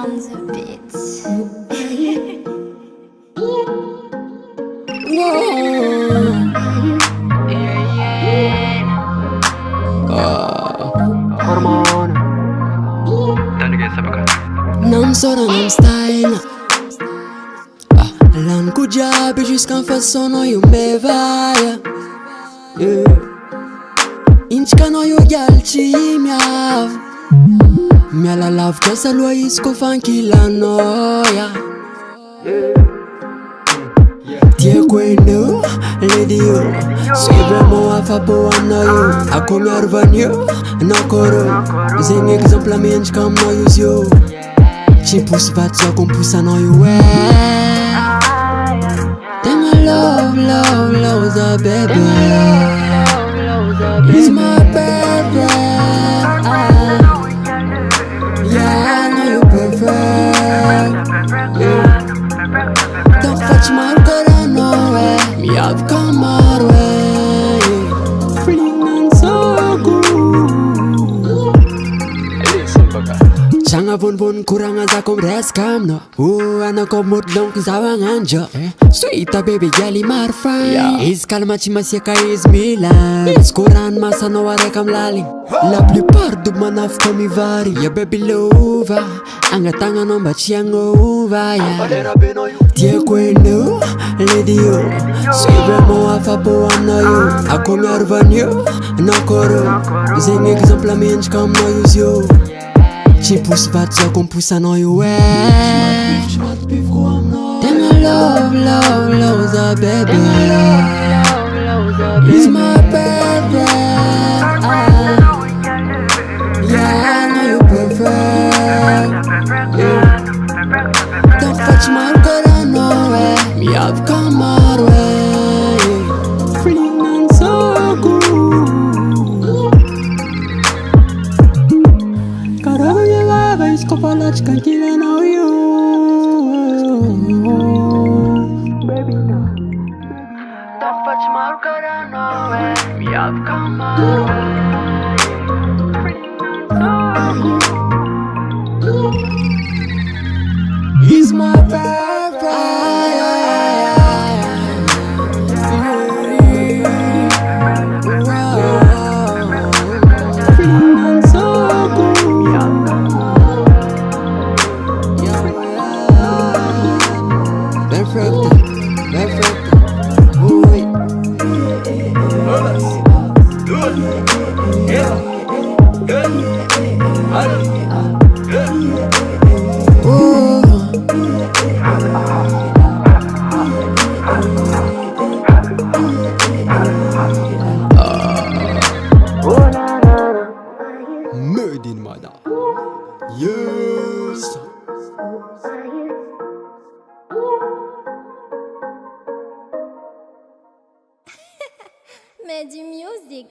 on the beat. Hormone Dan guys, apa kan? Nam sora nam style Lan ku jiaby jusqu'en façon io me vaia Intsika anao io gialy tsy miavo Miala lavitra saloha izy koa fa ankilanao Tiako hainao lady io Suivez-moi afapo aminao io Ako miarovany io nakoro Zegny exemple mendrika aminao izy io Tsy posy vato zako miposanao io Tegna love, love, love za baby He's my baby Yeah, I know you're perfect Don't fetch my good, I know it Me have come our way Feeling and so good Listen baka Tragna vonivony koragna zako miresaka aminao anao koa modiloniko zaho agnandro Sweeta baby galy maro fine Izy kalma tsy masiaka izy mila Izy koa ranomasanao araika milaligny La plupart dobo manafoka mivary Ya baby lova Angatagna mba tsy agnova Tiako hainao lady io Suivez-moi afapo aminao io Ako miarovany io nakoro Zegny exemple mendrika aminao izy io Tsy posy vato zako miposanao io Tegna love, love, love za baby He's my baby Yeah, I know you're perfect Don't fetch my good, I know it Me have come our way Feeling and so good Caramba, me leva, escopa de canquilha não you Baby, no Don't fetch my good, I know it Me have come our way He's my baby Feeling so good Perfect, perfect Ui Made in Mada. Yes. Mais du music.